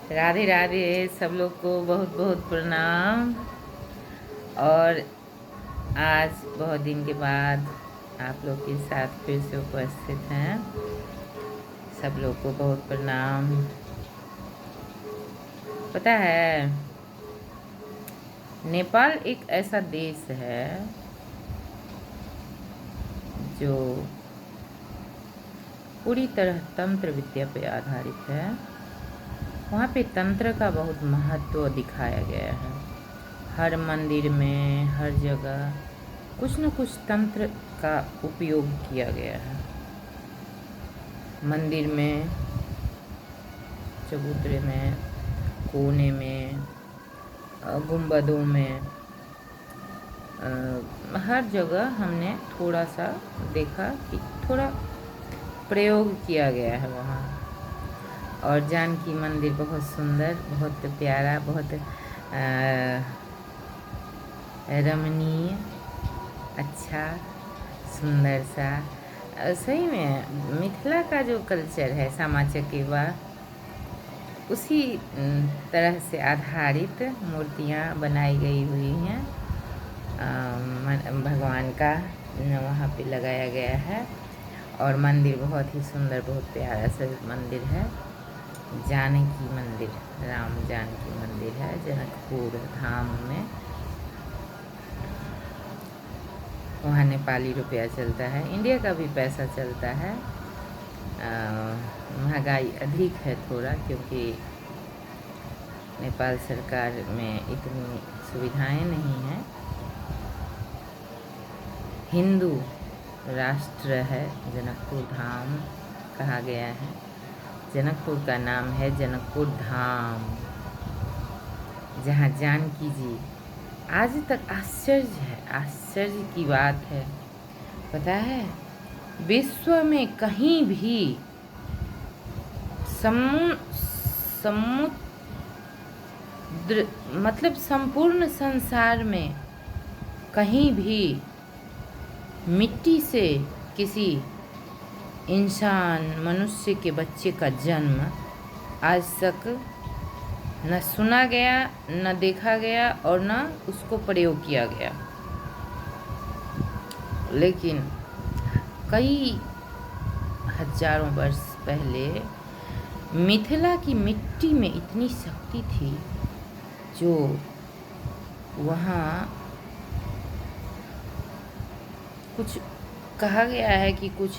राधे राधे। सब लोग को बहुत बहुत प्रणाम। और आज बहुत दिन के बाद आप लोग के साथ फिर से उपस्थित हैं। सब लोग को बहुत प्रणाम। पता है, नेपाल एक ऐसा देश है जो पूरी तरह तंत्र विद्या पर आधारित है। वहाँ पे तंत्र का बहुत महत्व दिखाया गया है। हर मंदिर में, हर जगह कुछ न कुछ तंत्र का उपयोग किया गया है। मंदिर में, चबूतरे में, कोने में, गुंबदों में, हर जगह हमने थोड़ा सा देखा कि थोड़ा प्रयोग किया गया है वहाँ। और जानकी मंदिर बहुत सुंदर, बहुत प्यारा, बहुत रमणीय, अच्छा, सुंदर सा। सही में मिथिला का जो कल्चर है, सामा चकेवा, उसी तरह से आधारित मूर्तियाँ बनाई गई हुई हैं। भगवान का वहाँ पे लगाया गया है। और मंदिर बहुत ही सुंदर, बहुत प्यारा सा मंदिर है। जानकी मंदिर, राम जानकी मंदिर है जनकपुर धाम में। वहाँ नेपाली रुपया चलता है, इंडिया का भी पैसा चलता है। महंगाई अधिक है थोड़ा, क्योंकि नेपाल सरकार में इतनी सुविधाएं नहीं हैं। हिंदू राष्ट्र है, जनकपुर धाम कहा गया है। जनकपुर का नाम है जनकपुर धाम, जहाँ जानकी जी। आज तक आश्चर्य है, आश्चर्य की बात है। पता है, विश्व में कहीं भी समुद्र मतलब संपूर्ण संसार में कहीं भी मिट्टी से किसी इंसान, मनुष्य के बच्चे का जन्म आज तक न सुना गया, न देखा गया और न उसको प्रयोग किया गया। लेकिन कई हजारों वर्ष पहले मिथिला की मिट्टी में इतनी शक्ति थी, जो वहाँ कुछ कहा गया है कि कुछ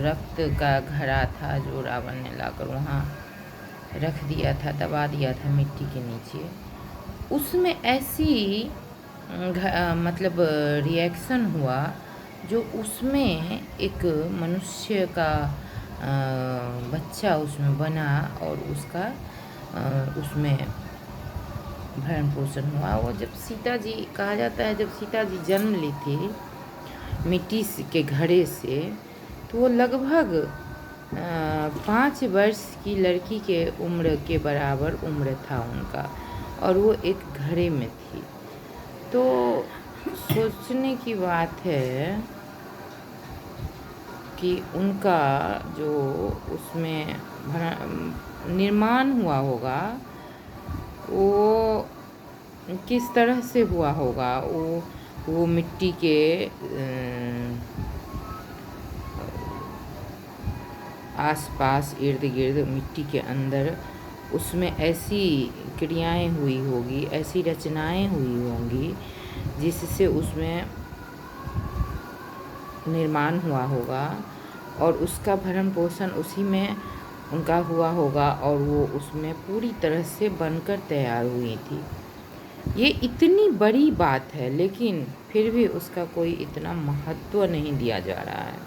रक्त का घड़ा था जो रावण ने लाकर वहाँ रख दिया था, दबा दिया था मिट्टी के नीचे। उसमें ऐसी मतलब रिएक्शन हुआ, जो उसमें एक मनुष्य का बच्चा उसमें बना और उसका उसमें भरण पोषण हुआ। वो जब सीता जी, कहा जाता है जब सीता जी जन्म ली थी मिट्टी के घड़े से, तो वो लगभग 5 वर्ष की लड़की के उम्र के बराबर उम्र था उनका, और वो एक घड़े में थी। तो सोचने की बात है कि उनका जो उसमें निर्माण हुआ होगा, वो किस तरह से हुआ होगा। वो मिट्टी के आसपास, इर्द गिर्द, मिट्टी के अंदर उसमें ऐसी क्रियाएं हुई होगी, ऐसी रचनाएं हुई होंगी, जिससे उसमें निर्माण हुआ होगा और उसका भरण पोषण उसी में उनका हुआ होगा, और वो उसमें पूरी तरह से बनकर तैयार हुई थी। ये इतनी बड़ी बात है, लेकिन फिर भी उसका कोई इतना महत्व नहीं दिया जा रहा है।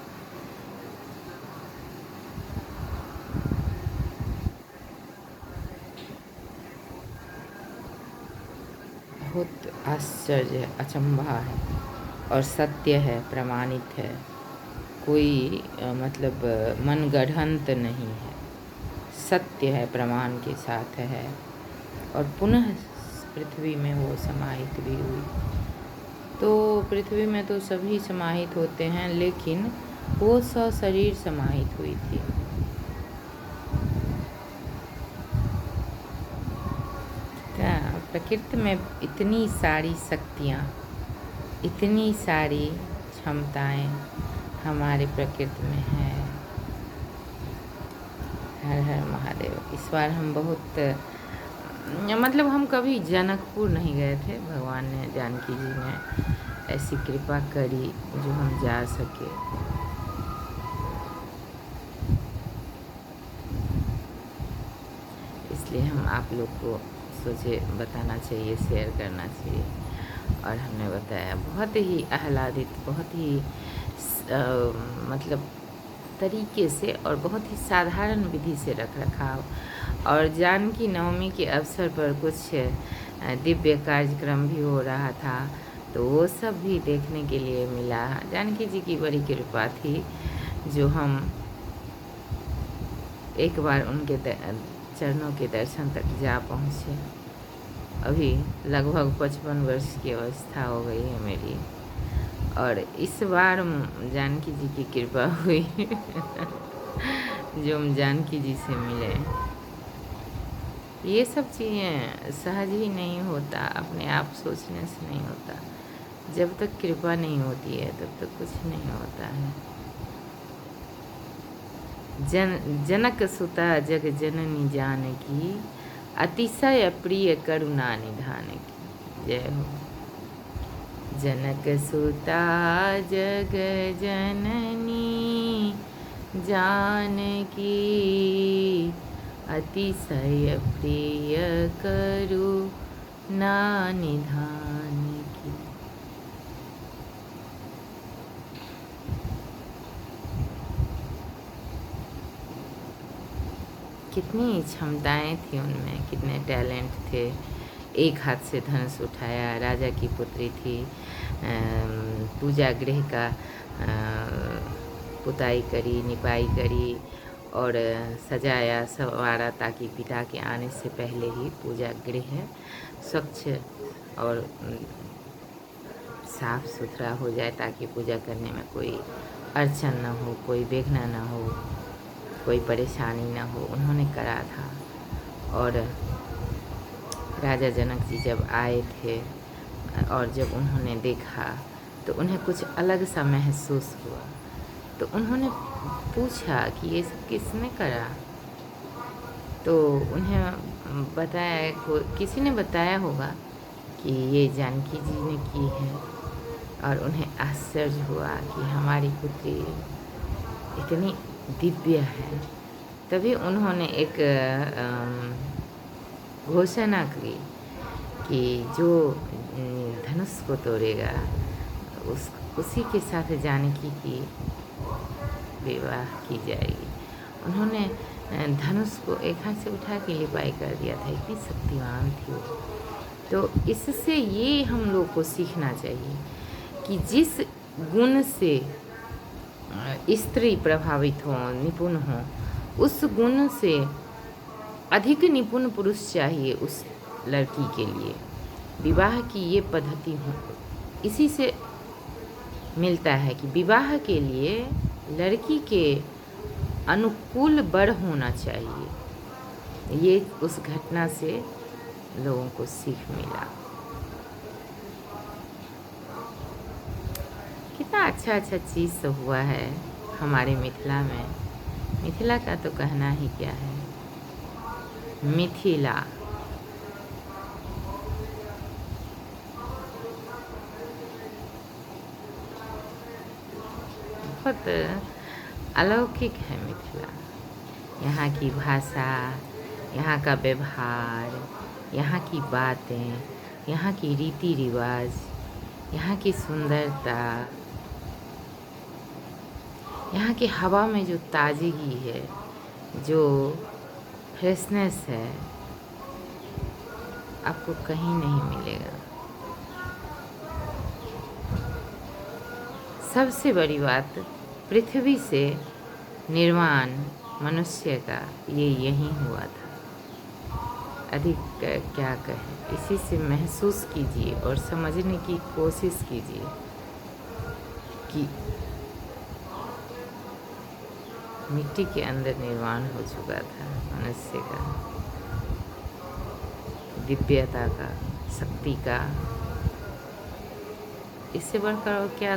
बहुत आश्चर्य है, अचंभा है और सत्य है, प्रमाणित है। कोई मतलब मनगढ़ंत नहीं है, सत्य है, प्रमाण के साथ है। और पुनः पृथ्वी में वो समाहित भी हुई। तो पृथ्वी में तो सभी समाहित होते हैं, लेकिन वो सशरीर समाहित हुई थी। प्रकृति में इतनी सारी शक्तियाँ, इतनी सारी क्षमताएं हमारे प्रकृति में हैं। हर हर महादेव। इस बार हम बहुत मतलब हम कभी जनकपुर नहीं गए थे। भगवान ने, जानकी जी ने ऐसी कृपा करी जो हम जा सके। इसलिए हम आप लोग को सोचे बताना चाहिए, शेयर करना चाहिए। और हमने बताया बहुत ही आह्लादित, बहुत ही मतलब तरीके से और बहुत ही साधारण विधि से रख रखाव। और जानकी नवमी के अवसर पर कुछ दिव्य कार्यक्रम भी हो रहा था, तो वो सब भी देखने के लिए मिला। जानकी जी की बड़ी कृपा थी जो हम एक बार उनके चरणों के दर्शन तक जा पहुँचे। अभी लगभग 55 वर्ष की अवस्था हो गई है मेरी, और इस बार जानकी जी की कृपा हुई जो हम जानकी जी से मिले। ये सब चीज़ें सहज ही नहीं होता, अपने आप सोचने से नहीं होता। जब तक कृपा नहीं होती है तब तक कुछ नहीं होता है। जनक सुता जग जननी जानकी, अतिशय प्रिय करुणा निधान की। जय हो। जनक सुता जग जननी जानकी, अतिशय प्रिय करुणा निधान की। कितनी क्षमताएं थी उनमें, कितने टैलेंट थे। एक हाथ से धनुष उठाया, राजा की पुत्री थी, पूजा गृह का पुताई करी, निपाई करी और सजाया संवारा, ताकि पिता के आने से पहले ही पूजा गृह स्वच्छ और साफ सुथरा हो जाए, ताकि पूजा करने में कोई अड़चन न हो, कोई विघ्न न हो, कोई परेशानी न हो। उन्होंने करा था। और राजा जनक जी जब आए थे और जब उन्होंने देखा तो उन्हें कुछ अलग सा महसूस हुआ। तो उन्होंने पूछा कि ये सब किसने करा। तो उन्हें बताया, किसी ने बताया होगा कि ये जानकी जी ने की है। और उन्हें आश्चर्य हुआ कि हमारी पुत्री इतनी दिव्य है। तभी उन्होंने एक घोषणा की कि जो धनुष को तोड़ेगा उसी के साथ जानकी की विवाह की जाएगी। उन्होंने धनुष को एक हाथ से उठा के लिपाई कर दिया था, इतनी शक्तिवान थी वो। तो इससे ये हम लोग को सीखना चाहिए कि जिस गुण से स्त्री प्रभावित हो, निपुण हो, उस गुण से अधिक निपुण पुरुष चाहिए उस लड़की के लिए। विवाह की ये पद्धति हो, इसी से मिलता है कि विवाह के लिए लड़की के अनुकूल वर होना चाहिए। ये उस घटना से लोगों को सीख मिला। कितना अच्छा अच्छा चीज़ सब हुआ है हमारे मिथिला में। मिथिला का तो कहना ही क्या है। मिथिला बहुत अलौकिक है। मिथिला, यहाँ की भाषा, यहाँ का व्यवहार, यहाँ की बातें, यहाँ की रीति रिवाज, यहाँ की सुंदरता, यहाँ की हवा में जो ताजगी है, जो फ्रेशनेस है, आपको कहीं नहीं मिलेगा। सबसे बड़ी बात, पृथ्वी से निर्माण मनुष्य का ये यहीं हुआ था। अधिक क्या कहें, इसी से महसूस कीजिए और समझने की कोशिश कीजिए कि मिट्टी के अंदर निर्माण हो चुका था मनुष्य का। दिव्यता का, शक्ति का। इससे बढ़कर और क्या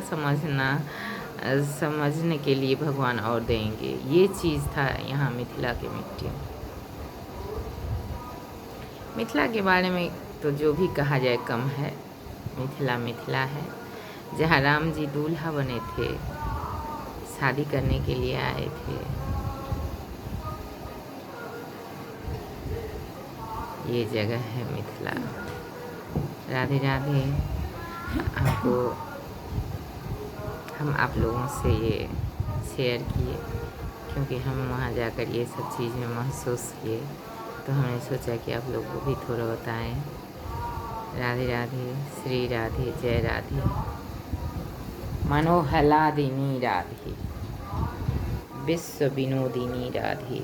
समझने के लिए भगवान और देंगे। ये चीज़ था यहाँ मिथिला की मिट्टी में। मिथिला के बारे में तो जो भी कहा जाए कम है। मिथिला मिथिला है, जहाँ राम जी दूल्हा बने थे, शादी करने के लिए आए थे। ये जगह है मिथिला। राधे राधे। हम आप लोगों से ये शेयर किए, क्योंकि हम वहाँ जाकर ये सब चीज़ें महसूस किए, तो हमने सोचा कि आप लोगों को भी थोड़ा बताएं। राधे राधे, श्री राधे, जय राधे, मनोहलादिनी राधे, विश्व विनोदिनी राधे।